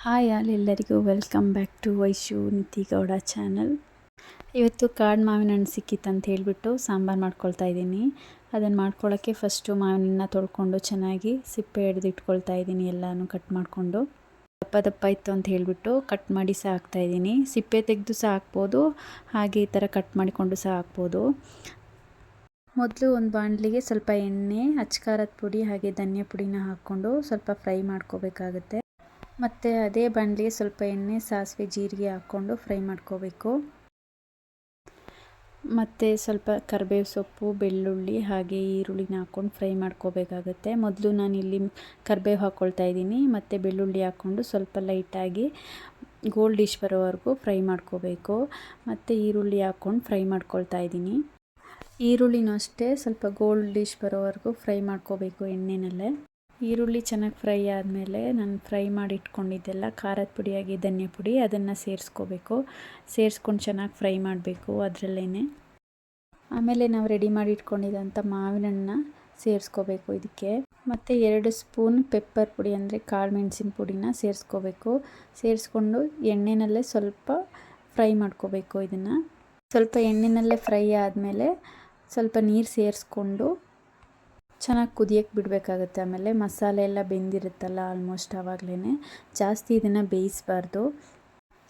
Hi all ಎಲ್ಲರಿಗೂ welcome back to Vaishu Nithi Gowda channel. ಇವತ್ತು ಕಾಡು ಮಾವಿನ ಹಣ್ಣು ಸಿಕ್ಕಿತ್ತು ಅಂತ ಹೇಳಿಬಿಟ್ಟು ಸಾಂಬಾರು ಮಾಡ್ಕೊಳ್ತಾ ಇದ್ದೀನಿ. ಅದನ್ನು ಮಾಡ್ಕೊಳ್ಳೋಕ್ಕೆ ಫಸ್ಟು ಮಾವಿನ ಹಣ್ಣನ್ನ ತೊಳ್ಕೊಂಡು ಚೆನ್ನಾಗಿ ಸಿಪ್ಪೆ ಹಿಡಿದು ಇಟ್ಕೊಳ್ತಾ ಇದ್ದೀನಿ. ಎಲ್ಲನೂ ಕಟ್ ಮಾಡಿಕೊಂಡು ದಪ್ಪ ದಪ್ಪ ಇತ್ತು ಅಂತ ಹೇಳಿಬಿಟ್ಟು ಕಟ್ ಮಾಡಿ ಸಹ ಹಾಕ್ತಾಯಿದ್ದೀನಿ. ಸಿಪ್ಪೆ ತೆಗೆದು ಸಹ ಹಾಕ್ಬೋದು, ಹಾಗೆ ಈ ಥರ ಕಟ್ ಮಾಡಿಕೊಂಡು ಸಹ ಹಾಕ್ಬೋದು. ಮೊದಲು ಒಂದು ಬಾಣಲಿಗೆ ಸ್ವಲ್ಪ ಎಣ್ಣೆ, ಅಚ್ಕಾರದ ಪುಡಿ ಹಾಗೆ ಧನಿಯಾ ಪುಡಿನ ಹಾಕ್ಕೊಂಡು ಸ್ವಲ್ಪ ಫ್ರೈ ಮಾಡ್ಕೋಬೇಕಾಗುತ್ತೆ. ಮತ್ತು ಅದೇ ಬಾಣಲಿಗೆ ಸ್ವಲ್ಪ ಎಣ್ಣೆ, ಸಾಸಿವೆ, ಜೀರಿಗೆ ಹಾಕ್ಕೊಂಡು ಫ್ರೈ ಮಾಡ್ಕೋಬೇಕು. ಮತ್ತು ಸ್ವಲ್ಪ ಕರಿಬೇವು ಸೊಪ್ಪು, ಬೆಳ್ಳುಳ್ಳಿ ಹಾಗೆ ಈರುಳ್ಳಿನ ಹಾಕ್ಕೊಂಡು ಫ್ರೈ ಮಾಡ್ಕೋಬೇಕಾಗುತ್ತೆ. ಮೊದಲು ನಾನಿಲ್ಲಿ ಕರಿಬೇವು ಹಾಕ್ಕೊಳ್ತಾ ಇದ್ದೀನಿ ಮತ್ತು ಬೆಳ್ಳುಳ್ಳಿ ಹಾಕ್ಕೊಂಡು ಸ್ವಲ್ಪ ಲೈಟಾಗಿ ಗೋಲ್ಡಿಶ್ ಬರೋವರೆಗೂ ಫ್ರೈ ಮಾಡ್ಕೋಬೇಕು. ಮತ್ತು ಈರುಳ್ಳಿ ಹಾಕ್ಕೊಂಡು ಫ್ರೈ ಮಾಡ್ಕೊಳ್ತಾ ಇದ್ದೀನಿ. ಈರುಳ್ಳಿನೂ ಅಷ್ಟೇ ಸ್ವಲ್ಪ ಗೋಲ್ಡಿಶ್ ಬರೋವರೆಗೂ ಫ್ರೈ ಮಾಡ್ಕೋಬೇಕು ಎಣ್ಣೆನಲ್ಲೇ. ಈರುಳ್ಳಿ ಚೆನ್ನಾಗಿ ಫ್ರೈ ಆದಮೇಲೆ ನಾನು ಫ್ರೈ ಮಾಡಿ ಇಟ್ಕೊಂಡಿದ್ದೆಲ್ಲ ಖಾರದ ಪುಡಿ ಹಾಗೆ ಧನಿಯಾ ಪುಡಿ ಅದನ್ನು ಸೇರಿಸ್ಕೋಬೇಕು. ಸೇರಿಸ್ಕೊಂಡು ಚೆನ್ನಾಗಿ ಫ್ರೈ ಮಾಡಬೇಕು ಅದರಲ್ಲೇ. ಆಮೇಲೆ ನಾವು ರೆಡಿ ಮಾಡಿ ಇಟ್ಕೊಂಡಿದ್ದಂಥ ಮಾವಿನ ಹಣ್ಣನ್ನ ಸೇರಿಸ್ಕೋಬೇಕು ಇದಕ್ಕೆ. ಮತ್ತು 2 ಸ್ಪೂನ್ ಪೆಪ್ಪರ್ ಪುಡಿ ಅಂದರೆ ಕಾಳು ಮೆಣಸಿನ ಪುಡಿನ ಸೇರಿಸ್ಕೋಬೇಕು. ಸೇರಿಸ್ಕೊಂಡು ಎಣ್ಣೆನಲ್ಲೇ ಸ್ವಲ್ಪ ಫ್ರೈ ಮಾಡ್ಕೋಬೇಕು. ಇದನ್ನು ಸ್ವಲ್ಪ ಎಣ್ಣೆನಲ್ಲೇ ಫ್ರೈ ಆದಮೇಲೆ ಸ್ವಲ್ಪ ನೀರು ಸೇರಿಸ್ಕೊಂಡು ಚೆನ್ನಾಗಿ ಕುದಿಯೋಕ್ಕೆ ಬಿಡಬೇಕಾಗುತ್ತೆ. ಆಮೇಲೆ ಮಸಾಲೆ ಎಲ್ಲ ಬೆಂದಿರುತ್ತಲ್ಲ ಆಲ್ಮೋಸ್ಟ್, ಆವಾಗಲೇ ಜಾಸ್ತಿ ಇದನ್ನು ಬೇಯಿಸಬಾರ್ದು.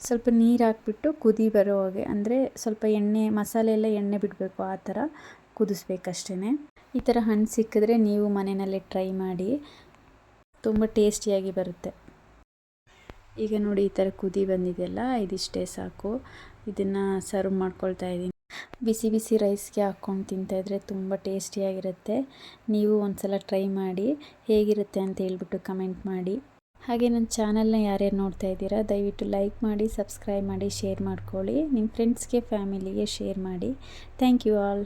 ಸ್ವಲ್ಪ ನೀರು ಹಾಕ್ಬಿಟ್ಟು ಕುದಿ ಬರೋ ಹಾಗೆ, ಅಂದರೆ ಸ್ವಲ್ಪ ಎಣ್ಣೆ ಮಸಾಲೆ ಎಲ್ಲ ಎಣ್ಣೆ ಬಿಡಬೇಕು, ಆ ಥರ ಕುದಿಸ್ಬೇಕಷ್ಟೇ. ಈ ಥರ ಹಣ್ಣು ಸಿಕ್ಕಿದ್ರೆ ನೀವು ಮನೆಯಲ್ಲೇ ಟ್ರೈ ಮಾಡಿ, ತುಂಬ ಟೇಸ್ಟಿಯಾಗಿ ಬರುತ್ತೆ. ಈಗ ನೋಡಿ ಈ ಥರ ಕುದಿ ಬಂದಿದೆಯಲ್ಲ, ಇದಿಷ್ಟೇ ಸಾಕು. ಇದನ್ನು ಸರ್ವ್ ಮಾಡ್ಕೊಳ್ತಾ ಇದ್ದೀನಿ. ಬಿಸಿ ಬಿಸಿ ರೈಸ್ಗೆ ಹಾಕ್ಕೊಂಡು ತಿಂತಾಯಿದ್ರೆ ತುಂಬ ಟೇಸ್ಟಿಯಾಗಿರುತ್ತೆ. ನೀವು ಒಂದ್ಸಲ ಟ್ರೈ ಮಾಡಿ, ಹೇಗಿರುತ್ತೆ ಅಂತ ಹೇಳ್ಬಿಟ್ಟು ಕಮೆಂಟ್ ಮಾಡಿ. ಹಾಗೆ ನನ್ನ ಚಾನಲ್ನ ಯಾರ್ಯಾರು ನೋಡ್ತಾ ಇದ್ದೀರಾ ದಯವಿಟ್ಟು ಲೈಕ್ ಮಾಡಿ, ಸಬ್ಸ್ಕ್ರೈಬ್ ಮಾಡಿ, ಶೇರ್ ಮಾಡ್ಕೊಳ್ಳಿ. ನಿಮ್ಮ ಫ್ರೆಂಡ್ಸ್ಗೆ, ಫ್ಯಾಮಿಲಿಗೆ ಶೇರ್ ಮಾಡಿ. Thank you all.